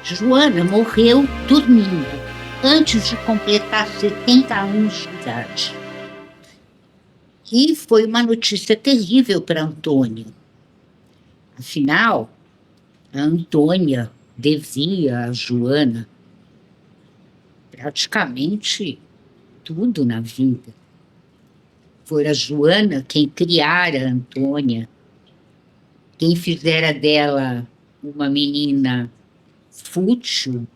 Joana morreu dormindo, antes de completar 70 anos de idade. E foi uma notícia terrível para Antônia. Afinal, a Antônia devia a Joana praticamente tudo na vida. Foi a Joana quem criara a Antônia, quem fizera dela uma menina fútil,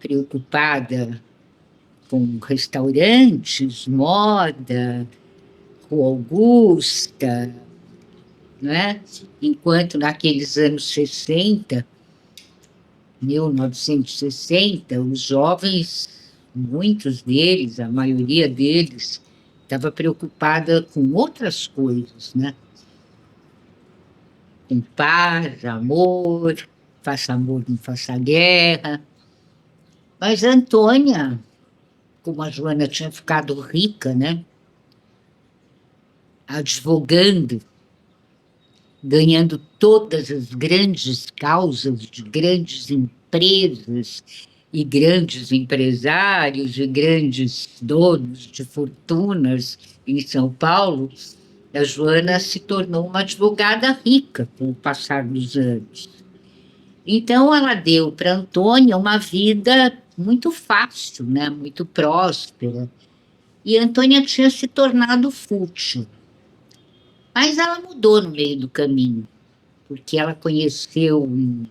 preocupada com restaurantes, moda, Rua Augusta, né? Enquanto naqueles anos 60, 1960, os jovens, muitos deles, a maioria deles, estava preocupada com outras coisas, né? Com paz, amor, faça amor, não faça guerra. Mas a Antônia, como a Joana tinha ficado rica, né? Advogando, ganhando todas as grandes causas de grandes empresas e grandes empresários e grandes donos de fortunas em São Paulo, a Joana se tornou uma advogada rica com o passar dos anos. Então, ela deu para Antônia uma vida muito fácil, né? Muito próspera. E Antônia tinha se tornado fútil. Mas ela mudou no meio do caminho, porque ela conheceu em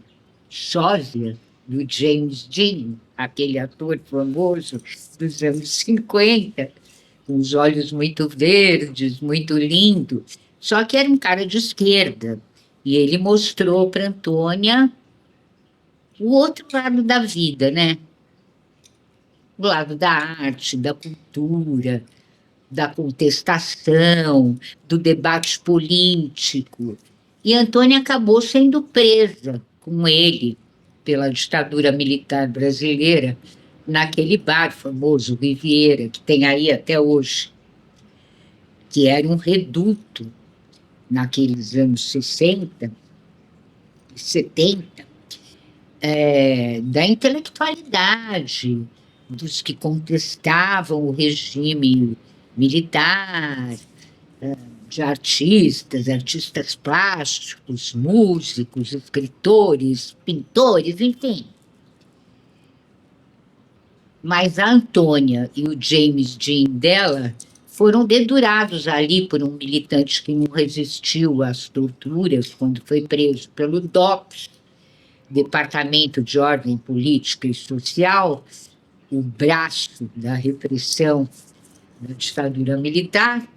Sósia, do James Dean, aquele ator famoso dos anos 50, com os olhos muito verdes, muito lindo. Só que era um cara de esquerda. E ele mostrou para Antônia o outro lado da vida, né? O lado da arte, da cultura, da contestação, do debate político. E Antônia acabou sendo presa com ele pela ditadura militar brasileira naquele bar famoso, Riviera, que tem aí até hoje, que era um reduto naqueles anos 60 e 70, da intelectualidade, dos que contestavam o regime militar, de artistas plásticos, músicos, escritores, pintores, enfim. Mas a Antônia e o James Dean dela foram dedurados ali por um militante que não resistiu às torturas quando foi preso pelo DOPS, Departamento de Ordem Política e Social, o braço da repressão da ditadura militar,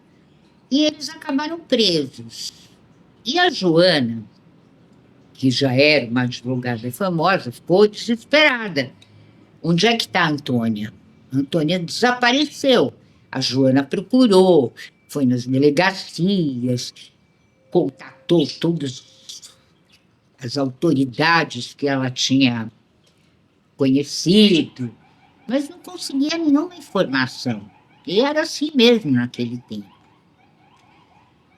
e eles acabaram presos. E a Joana, que já era uma advogada famosa, ficou desesperada. Onde é que está a Antônia? A Antônia desapareceu. A Joana procurou, foi nas delegacias, contatou todas as autoridades que ela tinha conhecido, mas não conseguia nenhuma informação. E era assim mesmo naquele tempo.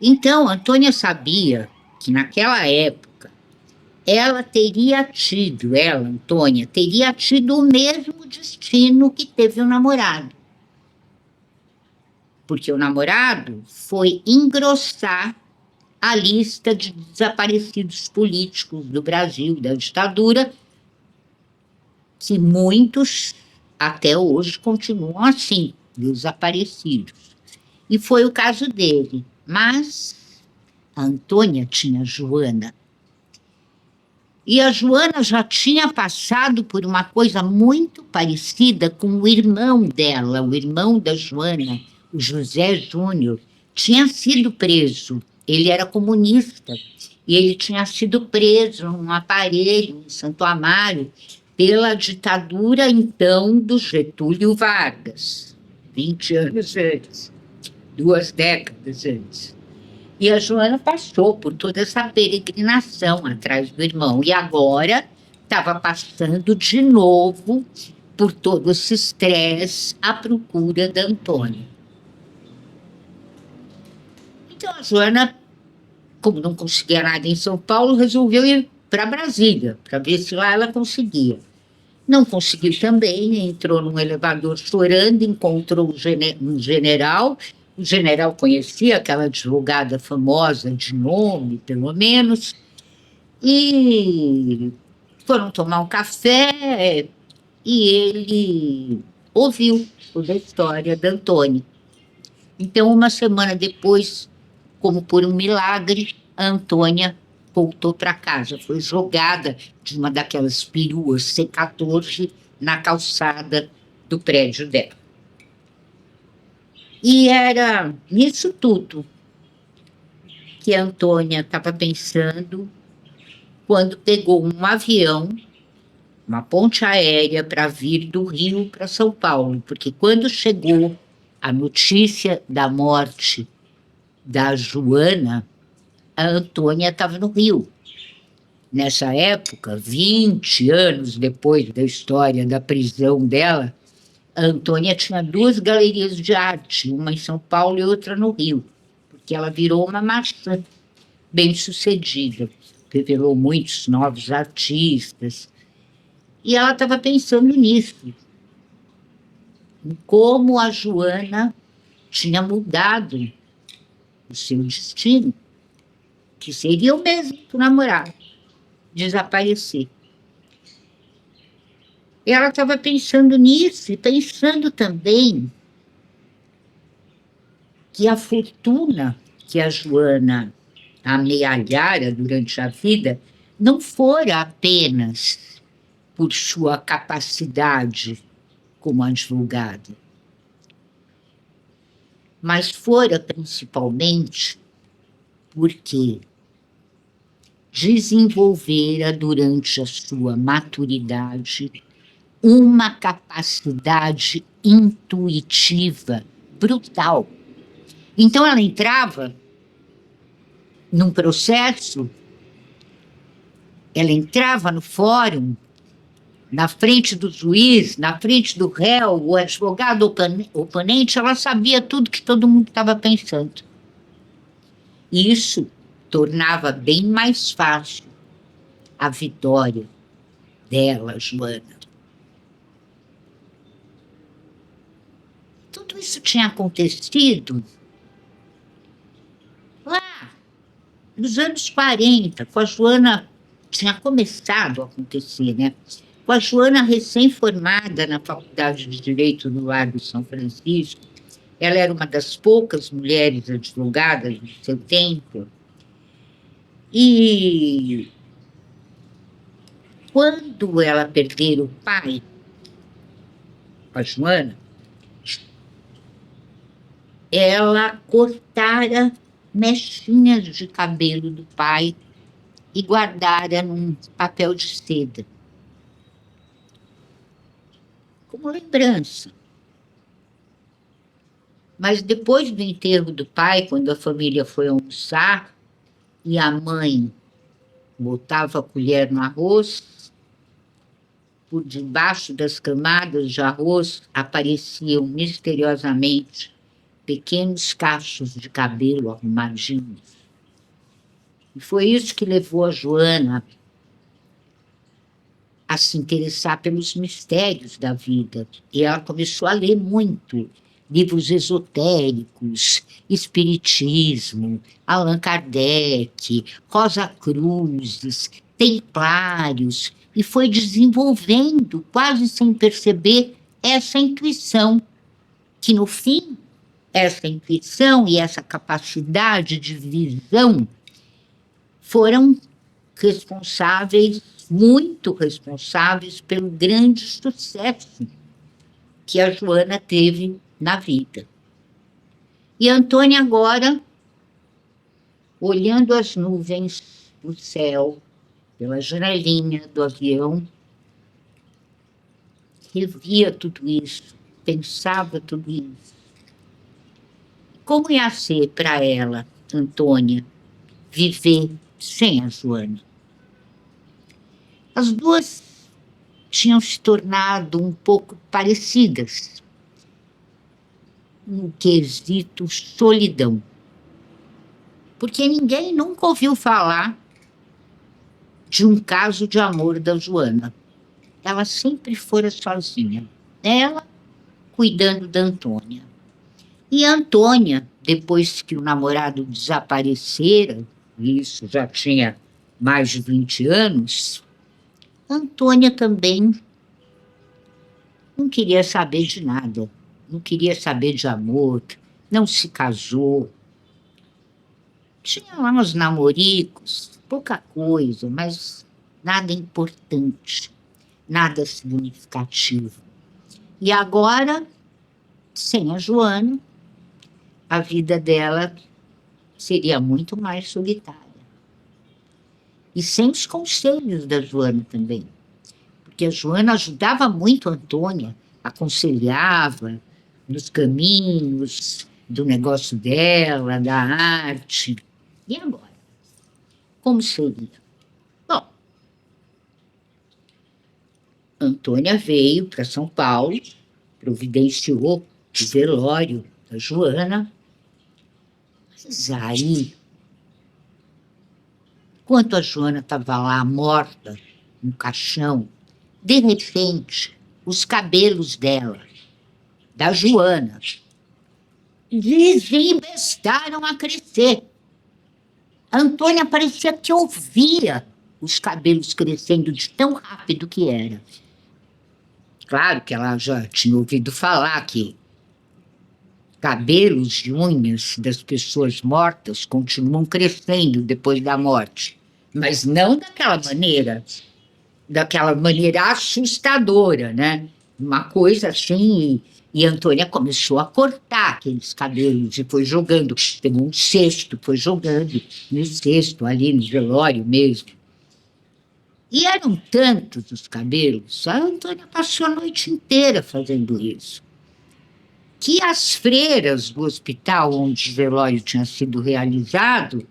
Então, Antônia sabia que naquela época Antônia, teria tido o mesmo destino que teve o namorado. Porque o namorado foi engrossar a lista de desaparecidos políticos do Brasil, da ditadura, que muitos até hoje continuam assim, desaparecidos. E foi o caso dele. Mas a Antônia tinha a Joana. E a Joana já tinha passado por uma coisa muito parecida com o irmão dela, o irmão da Joana, o José Júnior, tinha sido preso. Ele era comunista e ele tinha sido preso num aparelho em Santo Amaro pela ditadura, então, do Getúlio Vargas, 20 anos antes, 2 décadas antes. E a Joana passou por toda essa peregrinação atrás do irmão. E agora estava passando de novo por todo esse estresse à procura da Antônia. Então a Joana, como não conseguia nada em São Paulo, resolveu ir para Brasília, para ver se lá ela conseguia. Não conseguiu também, entrou num elevador chorando, encontrou um general. O general conhecia aquela advogada famosa, de nome, pelo menos, e foram tomar um café e ele ouviu toda a história da Antônia. Então, uma semana depois, como por um milagre, a Antônia voltou para casa. Foi jogada de uma daquelas peruas C-14 na calçada do prédio dela. E era nisso tudo que a Antônia estava pensando quando pegou um avião, uma ponte aérea, para vir do Rio para São Paulo. Porque quando chegou a notícia da morte da Joana, a Antônia estava no Rio. Nessa época, 20 anos depois da história da prisão dela, a Antônia tinha 2 galerias de arte, uma em São Paulo e outra no Rio, porque ela virou uma maçã bem-sucedida, revelou muitos novos artistas. E ela estava pensando nisso, em como a Joana tinha mudado o seu destino, que seria o mesmo que o namorado, desaparecer. E ela estava pensando nisso e pensando também que a fortuna que a Joana amealhara durante a vida não fora apenas por sua capacidade como advogada, mas fora principalmente porque desenvolvera durante a sua maturidade uma capacidade intuitiva brutal. Então ela entrava num processo, ela entrava no fórum, na frente do juiz, na frente do réu, o advogado oponente, ela sabia tudo que todo mundo estava pensando. E isso tornava bem mais fácil a vitória dela, Joana. Tudo isso tinha acontecido lá nos anos 40, com a Joana, tinha começado a acontecer, né? Com a Joana recém-formada na Faculdade de Direito do Largo de São Francisco. Ela era uma das poucas mulheres advogadas do seu tempo. E quando ela perdeu o pai, a Joana, ela cortara mechinhas de cabelo do pai e guardara num papel de seda, como lembrança. Mas depois do enterro do pai, quando a família foi almoçar e a mãe botava a colher no arroz, por debaixo das camadas de arroz apareciam misteriosamente pequenos cachos de cabelo arrumadinhos. E foi isso que levou a Joana a se interessar pelos mistérios da vida. E ela começou a ler muito livros esotéricos, espiritismo, Allan Kardec, Rosa Cruzes, templários, e foi desenvolvendo, quase sem perceber, essa intuição, que no fim, essa intuição e essa capacidade de visão foram responsáveis, muito responsáveis, pelo grande sucesso que a Joana teve na vida. E a Antônia agora, olhando as nuvens do céu, pela janelinha do avião, revia tudo isso, pensava tudo isso. Como ia ser para ela, Antônia, viver sem a Joana? As duas tinham se tornado um pouco parecidas no quesito solidão, porque ninguém nunca ouviu falar de um caso de amor da Joana. Ela sempre fora sozinha. Ela cuidando da Antônia. E a Antônia, depois que o namorado desaparecera, e isso já tinha mais de 20 anos, a Antônia também não queria saber de nada. Não queria saber de amor, não se casou. Tinha lá uns namoricos, pouca coisa, mas nada importante, nada significativo. E agora, sem a Joana, a vida dela seria muito mais solitária. E sem os conselhos da Joana também. Porque a Joana ajudava muito a Antônia, aconselhava nos caminhos do negócio dela, da arte. E agora? Como seria? Bom, Antônia veio para São Paulo, providenciou o velório da Joana. Mas aí, enquanto a Joana estava lá morta, no caixão, de repente, os cabelos dela, da Joana, desinvestaram a crescer. A Antônia parecia que ouvia os cabelos crescendo de tão rápido que era. Claro que ela já tinha ouvido falar que cabelos e unhas das pessoas mortas continuam crescendo depois da morte, mas não daquela maneira assustadora, né? Uma coisa assim, e a Antônia começou a cortar aqueles cabelos e foi jogando, pegou um cesto, foi jogando no cesto, ali no velório mesmo. E eram tantos os cabelos, a Antônia passou a noite inteira fazendo isso, que as freiras do hospital onde o velório tinha sido realizado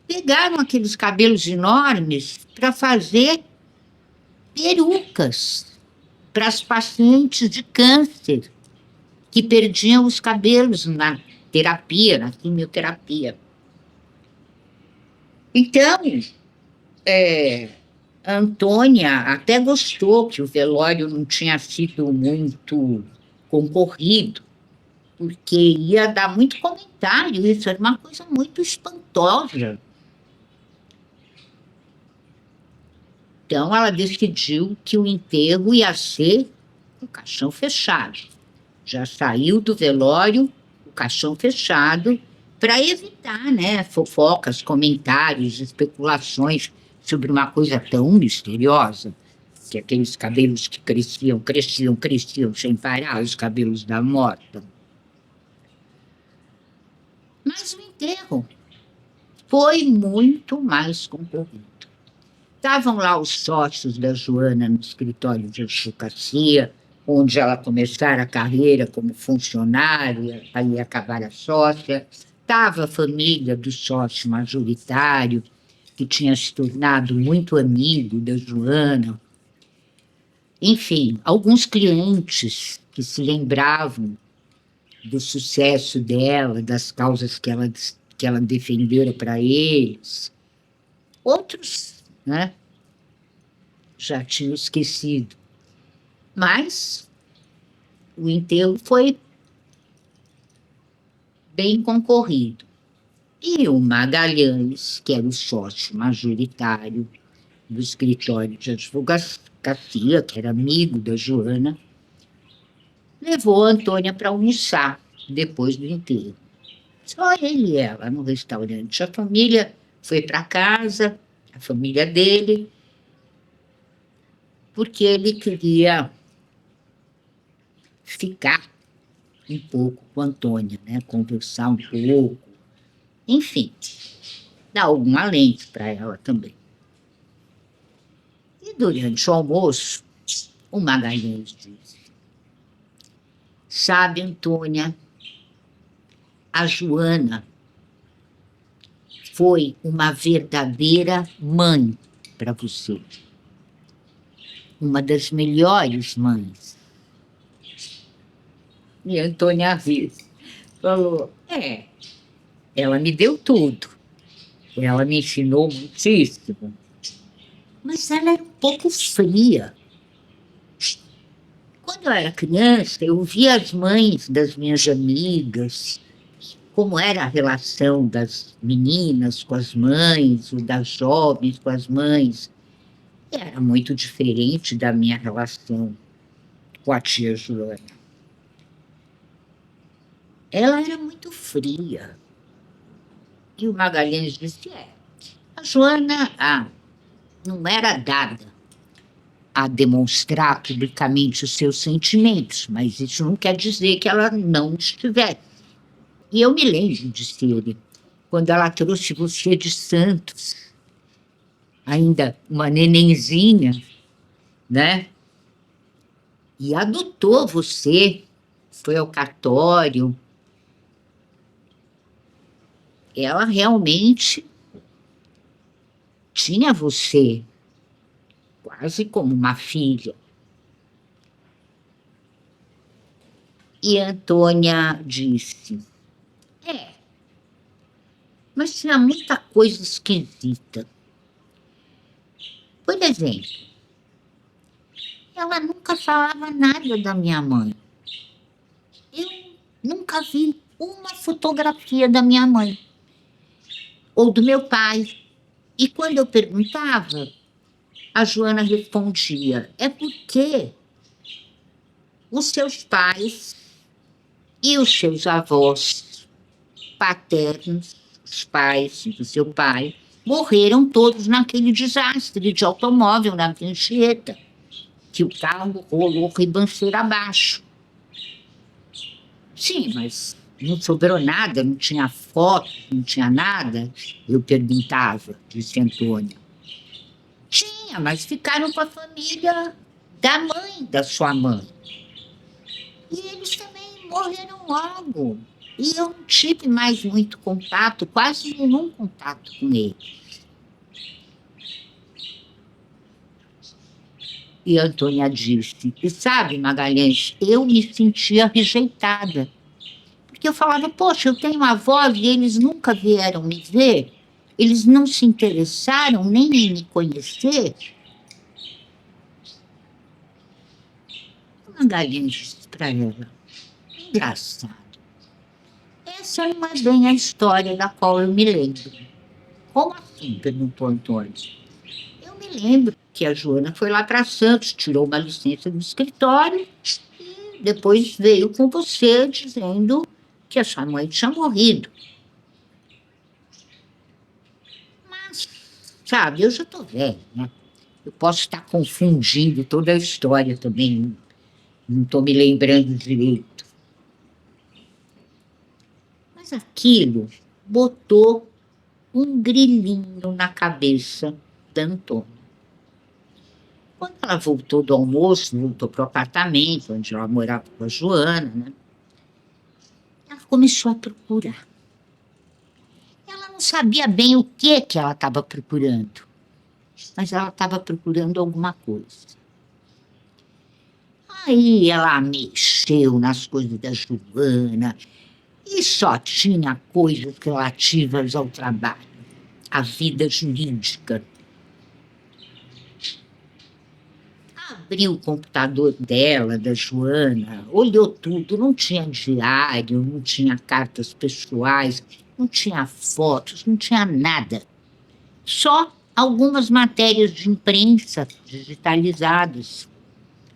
pegaram aqueles cabelos enormes para fazer perucas para as pacientes de câncer que perdiam os cabelos na terapia, na quimioterapia. Então, a Antônia até gostou que o velório não tinha sido muito concorrido, porque ia dar muito comentário, isso era uma coisa muito espantosa. Então, ela decidiu que o enterro ia ser com caixão fechado. Já saiu do velório, o caixão fechado, para evitar, né, fofocas, comentários, especulações sobre uma coisa tão misteriosa, que aqueles cabelos que cresciam sem parar, os cabelos da morta. Mas o enterro foi muito mais concorrido. Estavam lá os sócios da Joana no escritório de advocacia, onde ela começara a carreira como funcionária, aí ia acabar a sócia. Estava a família do sócio majoritário, que tinha se tornado muito amigo da Joana. Enfim, alguns clientes que se lembravam do sucesso dela, das causas que ela defendera para eles. Outros, né, já tinham esquecido. Mas o enterro foi bem concorrido. E o Magalhães, que era o sócio majoritário do escritório de advocacia, que era amigo da Joana, levou a Antônia para almoçar depois do enterro. Só ele e ela no restaurante. A família foi para casa, a família dele, porque ele queria ficar um pouco com a Antônia, né? Conversar um pouco, enfim, dar algum alento para ela também. E durante o almoço, o Magalhães disse: sabe, Antônia, a Joana foi uma verdadeira mãe para você. Uma das melhores mães. E a Antônia riu, falou: ela me deu tudo. Ela me ensinou muitíssimo. mas ela era um pouco fria. Quando eu era criança, eu via as mães das minhas amigas, como era a relação das meninas com as mães, ou das jovens com as mães. Era muito diferente da minha relação com a tia Joana. Ela era muito fria. E o Magalhães disse, a Joana não era dada a demonstrar publicamente os seus sentimentos, mas isso não quer dizer que ela não estivesse. E eu me lembro, disse ele, quando ela trouxe você de Santos, ainda uma nenenzinha, né? E adotou você, foi ao cartório. Ela realmente tinha você quase como uma filha. E Antônia disse, mas tinha muita coisa esquisita. Por exemplo, ela nunca falava nada da minha mãe. Eu nunca vi uma fotografia da minha mãe ou do meu pai. E quando eu perguntava, a Joana respondia, é porque os seus pais e os seus avós paternos, os pais do seu pai, morreram todos naquele desastre de automóvel na Anchieta, que o carro rolou ribanceira abaixo. Sim, mas não sobrou nada, não tinha foto, não tinha nada. Eu perguntava, disse Antônia. Tinha, mas ficaram com a família da mãe da sua mãe. E eles também morreram logo. E eu não tive mais muito contato, quase nenhum contato com eles. E Antônia disse, e sabe, Magalhães, eu me sentia rejeitada. Porque eu falava, poxa, eu tenho avós e eles nunca vieram me ver, eles não se interessaram nem em me conhecer. Magalhães disse para ela, engraçado. Essa não é bem a história da qual eu me lembro. Como assim? Perguntou Antônio. Eu me lembro que a Joana foi lá para Santos, tirou uma licença do escritório e depois veio com você dizendo que a sua mãe tinha morrido. Mas, sabe, eu já estou velha, né? Eu posso estar confundindo toda a história também, não estou me lembrando direito. Mas aquilo botou um grilinho na cabeça da Antônia. Quando ela voltou do almoço, voltou para o apartamento, onde ela morava com a Joana, né? Ela começou a procurar. Ela não sabia bem o que ela estava procurando, mas ela estava procurando alguma coisa. Aí ela mexeu nas coisas da Joana e só tinha coisas relativas ao trabalho, à vida jurídica. Abriu o computador dela, da Joana, olhou tudo, não tinha diário, não tinha cartas pessoais, não tinha fotos, não tinha nada. Só algumas matérias de imprensa digitalizadas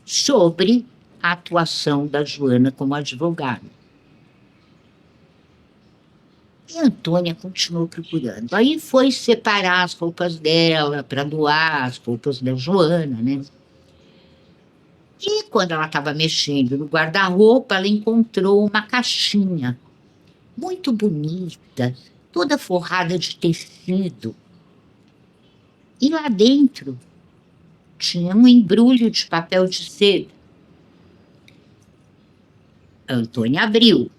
sobre a atuação da Joana como advogada. E a Antônia continuou procurando. Aí foi separar as roupas dela para doar as roupas da Joana, né? E quando ela estava mexendo no guarda-roupa, ela encontrou uma caixinha muito bonita, toda forrada de tecido. E lá dentro tinha um embrulho de papel de seda. A Antônia abriu.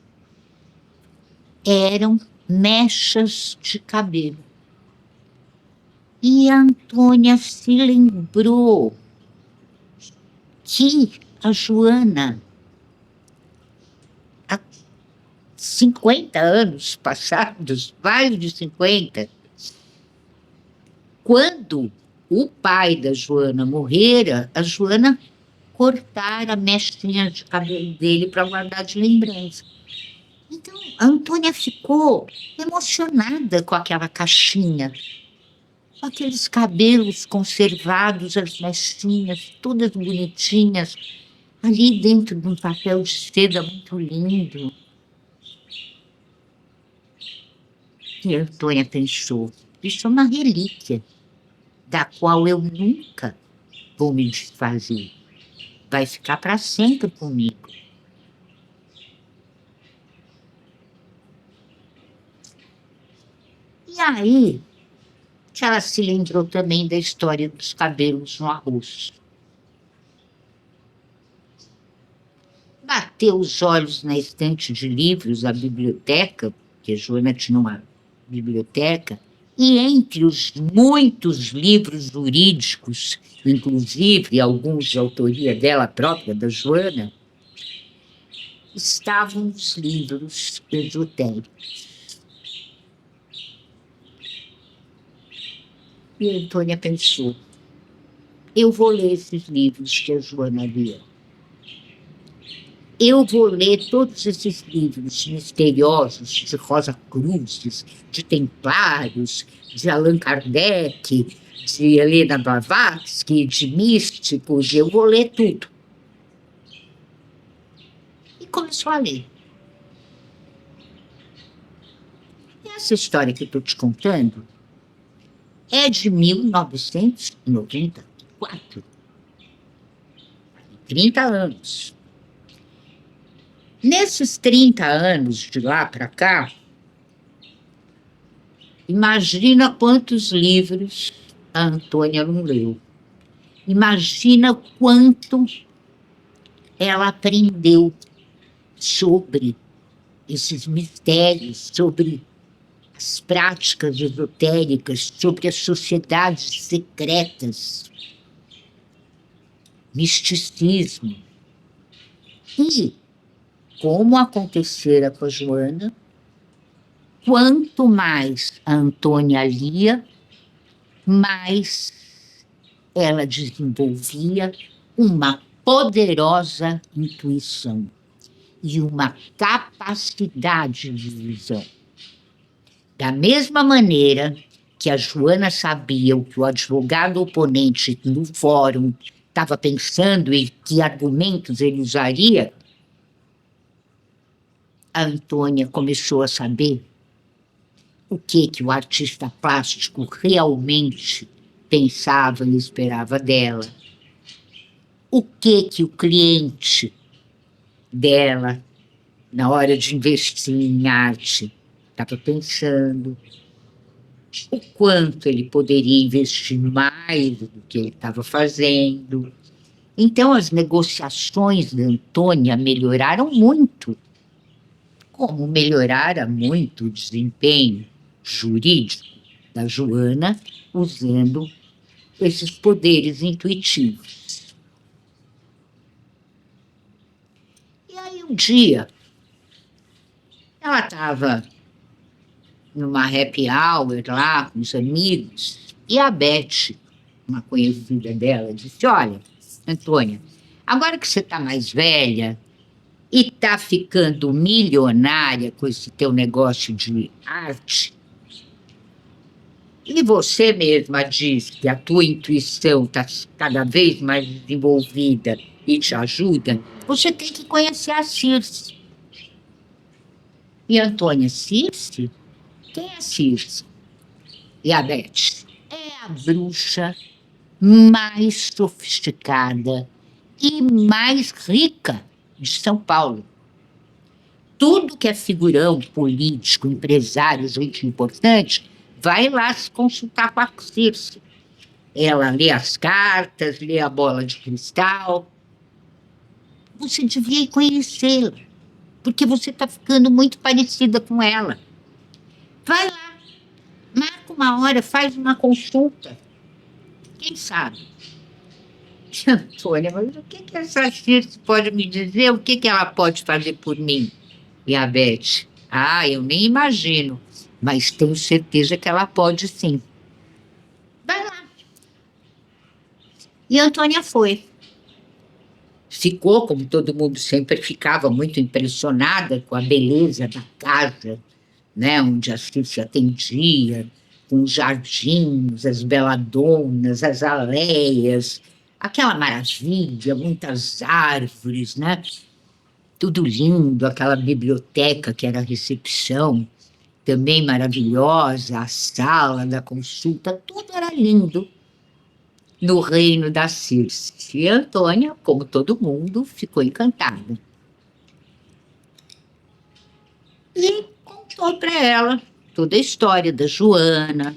Eram mechas de cabelo. E a Antônia se lembrou que a Joana, há 50 anos passados, mais de 50, quando o pai da Joana morrera, a Joana cortara mechinhas de cabelo dele para guardar de lembrança. Então, a Antônia ficou emocionada com aquela caixinha, com aqueles cabelos conservados, as mechinhas, todas bonitinhas, ali dentro de um papel de seda muito lindo. E a Antônia pensou, isso é uma relíquia, da qual eu nunca vou me desfazer. Vai ficar para sempre comigo. E aí, ela se lembrou também da história dos cabelos no arroz. Bateu os olhos na estante de livros da biblioteca, porque a Joana tinha uma biblioteca, e entre os muitos livros jurídicos, inclusive alguns de autoria dela própria, da Joana, estavam os livros esotéricos. E a Antônia pensou, eu vou ler esses livros que a Joana lia. Eu vou ler todos esses livros misteriosos de Rosa Cruzes, de Templários, de Allan Kardec, de Helena Blavatsky, de místicos, eu vou ler tudo. E começou a ler. Essa história que eu estou te contando é de 1994. 30 anos. Nesses 30 anos, de lá para cá, imagina quantos livros a Antônia não leu. Imagina quanto ela aprendeu sobre esses mistérios, sobre as práticas esotéricas, sobre as sociedades secretas, misticismo. E, como acontecera com a Joana, quanto mais a Antônia lia, mais ela desenvolvia uma poderosa intuição e uma capacidade de visão. Da mesma maneira que a Joana sabia o que o advogado oponente no fórum estava pensando e que argumentos ele usaria, a Antônia começou a saber o que o artista plástico realmente pensava e esperava dela, o que o cliente dela, na hora de investir em arte, estava pensando, o quanto ele poderia investir mais do que ele estava fazendo. Então, as negociações da Antônia melhoraram muito, como melhorara muito o desempenho jurídico da Joana usando esses poderes intuitivos. E aí, um dia, ela estava numa happy hour lá com os amigos, e a Beth, uma conhecida dela, disse, olha, Antônia, agora que você está mais velha e está ficando milionária com esse teu negócio de arte, e você mesma diz que a tua intuição está cada vez mais desenvolvida e te ajuda, você tem que conhecer a Circe. E Antônia, Circe? Quem é Circe? E a Beth? É a bruxa mais sofisticada e mais rica de São Paulo. Tudo que é figurão, político, empresário, gente importante, vai lá se consultar com a Circe. Ela lê as cartas, lê a bola de cristal. Você devia conhecê-la, porque você está ficando muito parecida com ela. Vai lá, marca uma hora, faz uma consulta. Quem sabe? Antônia, mas o que essa Circe pode me dizer? O que ela pode fazer por mim? E a Beth? Ah, eu nem imagino, mas tenho certeza que ela pode sim. Vai lá. E a Antônia foi. Ficou, como todo mundo sempre ficava, muito impressionada com a beleza da casa, né, onde a Circe atendia, com os jardins, as beladonas, as aleias, aquela maravilha, muitas árvores, né? Tudo lindo, aquela biblioteca que era a recepção, também maravilhosa, a sala da consulta, tudo era lindo no reino da Circe. E a Antônia, como todo mundo, ficou encantada. E contou para ela toda a história da Joana,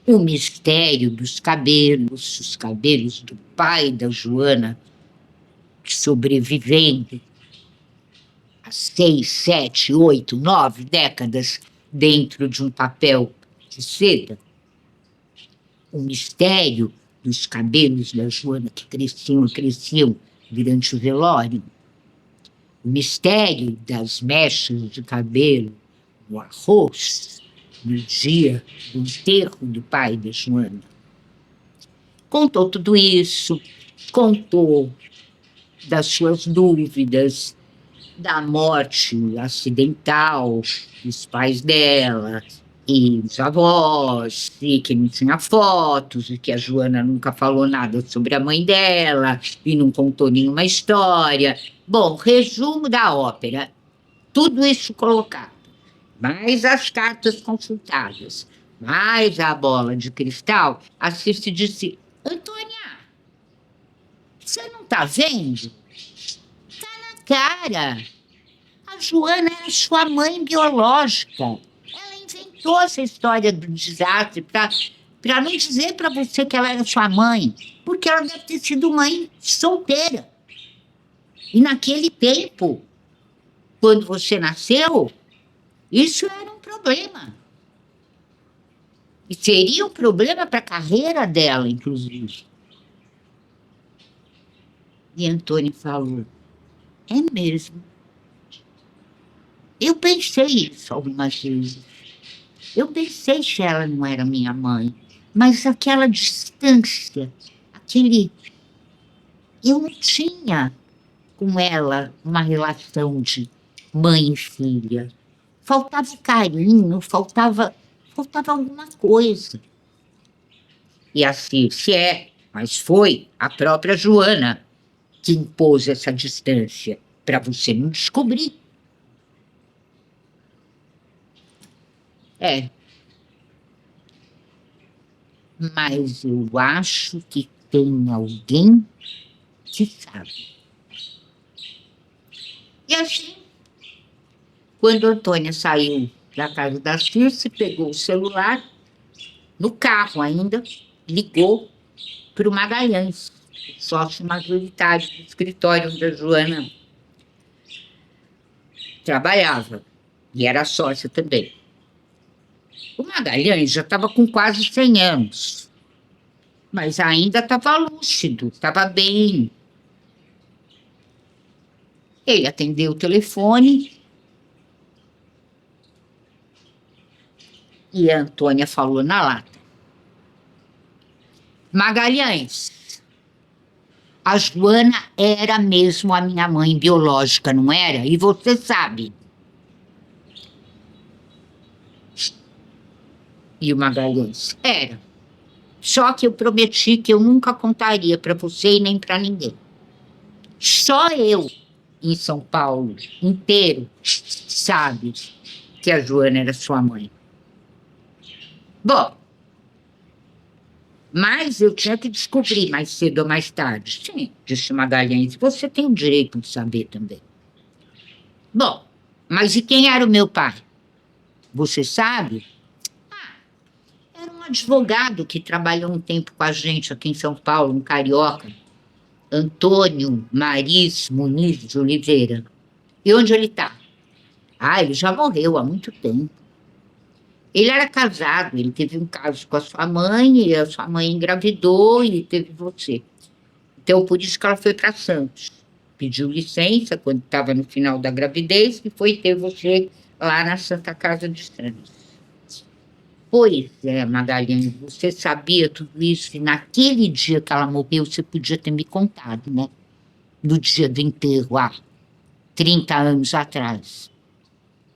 o mistério dos cabelos, os cabelos do pai da Joana, sobrevivendo há 6, 7, 8, 9 décadas dentro de um papel de seda. O mistério dos cabelos da Joana que cresciam e cresciam durante o velório. O mistério das mechas de cabelo no arroz no dia do enterro do pai da Joana. Contou tudo isso, contou das suas dúvidas, da morte acidental dos pais dela e os avós, e que não tinha fotos, e que a Joana nunca falou nada sobre a mãe dela, e não contou nenhuma história. Bom, resumo da ópera, tudo isso colocado, mais as cartas consultadas, mais a bola de cristal, a Circe disse: Antônia, você não está vendo? Tá na cara. A Joana era sua mãe biológica. Ela inventou essa história do desastre para não dizer para você que ela era sua mãe, porque ela deve ter sido mãe solteira. E naquele tempo, quando você nasceu, isso era um problema. E seria um problema para a carreira dela, inclusive. E Antônio falou: é mesmo. Eu pensei isso algumas vezes. Eu pensei se ela não era minha mãe, mas aquela distância, aquele... Eu não tinha com ela uma relação de mãe e filha. Faltava carinho, faltava alguma coisa. E assim se é, mas foi a própria Joana que impôs essa distância para você não descobrir. É. Mas eu acho que tem alguém que sabe. E assim, quando a Antônia saiu da casa da Circe, pegou o celular, no carro ainda, ligou para o Magalhães, sócio majoritário do escritório onde a Joana trabalhava, e era sócia também. O Magalhães já estava com quase 100 anos, mas ainda estava lúcido, estava bem. Ele atendeu o telefone e a Antônia falou na lata: Magalhães, a Joana era mesmo a minha mãe biológica, não era? E você sabe. E o Magalhães: era. Só que eu prometi que eu nunca contaria para você e nem para ninguém. Só eu, em São Paulo inteiro, sabe que a Joana era sua mãe. Bom, mas eu tinha que descobrir mais cedo ou mais tarde. Sim, disse Magalhães, você tem o direito de saber também. Bom, mas e quem era o meu pai? Você sabe? Era um advogado que trabalhou um tempo com a gente aqui em São Paulo, um carioca, Antônio Maris Muniz de Oliveira. E onde ele está? Ah, ele já morreu há muito tempo. Ele era casado, ele teve um caso com a sua mãe, e a sua mãe engravidou e teve você. Então, por isso que ela foi para Santos. Pediu licença quando estava no final da gravidez e foi ter você lá na Santa Casa de Santos. Pois é, Magalhães, você sabia tudo isso, e naquele dia que ela morreu, você podia ter me contado, né? No dia do enterro, 30 anos atrás.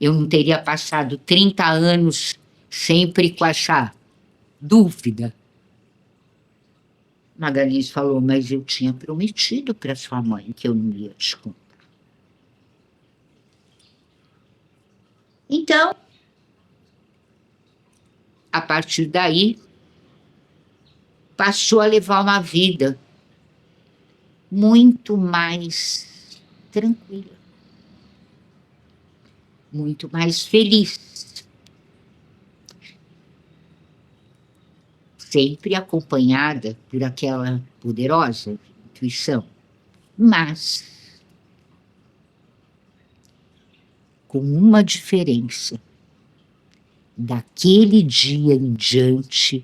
Eu não teria passado 30 anos sempre com essa dúvida. Magalhães falou, mas eu tinha prometido para sua mãe que eu não ia te contar. Então, a partir daí, passou a levar uma vida muito mais tranquila, muito mais feliz, sempre acompanhada por aquela poderosa intuição, mas com uma diferença. Daquele dia em diante,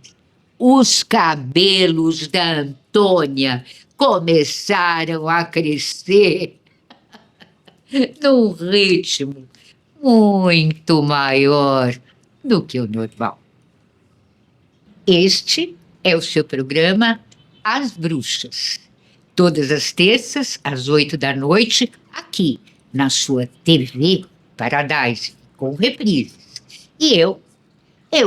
os cabelos da Antônia começaram a crescer num ritmo muito maior do que o normal. Este é o seu programa As Bruxas. Todas as terças, às 8 da noite, aqui na sua TV Paradise, com reprises. E eu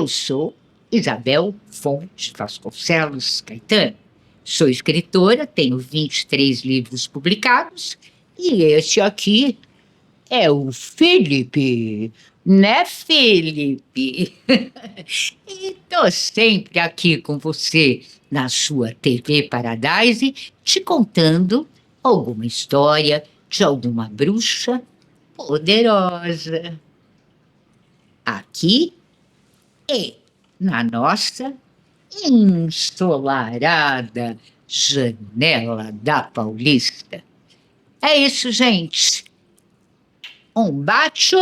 sou Isabel Fontes Vasconcelos Caetano. Sou escritora, tenho 23 livros publicados e este aqui é o Felipe, né, Felipe? E estou sempre aqui com você na sua TV Paradise, te contando alguma história de alguma bruxa poderosa. Aqui e na nossa ensolarada janela da Paulista. É isso, gente. Um baixo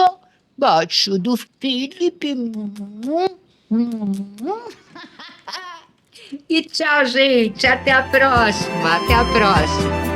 do Felipe. E tchau, gente. Até a próxima. Até a próxima.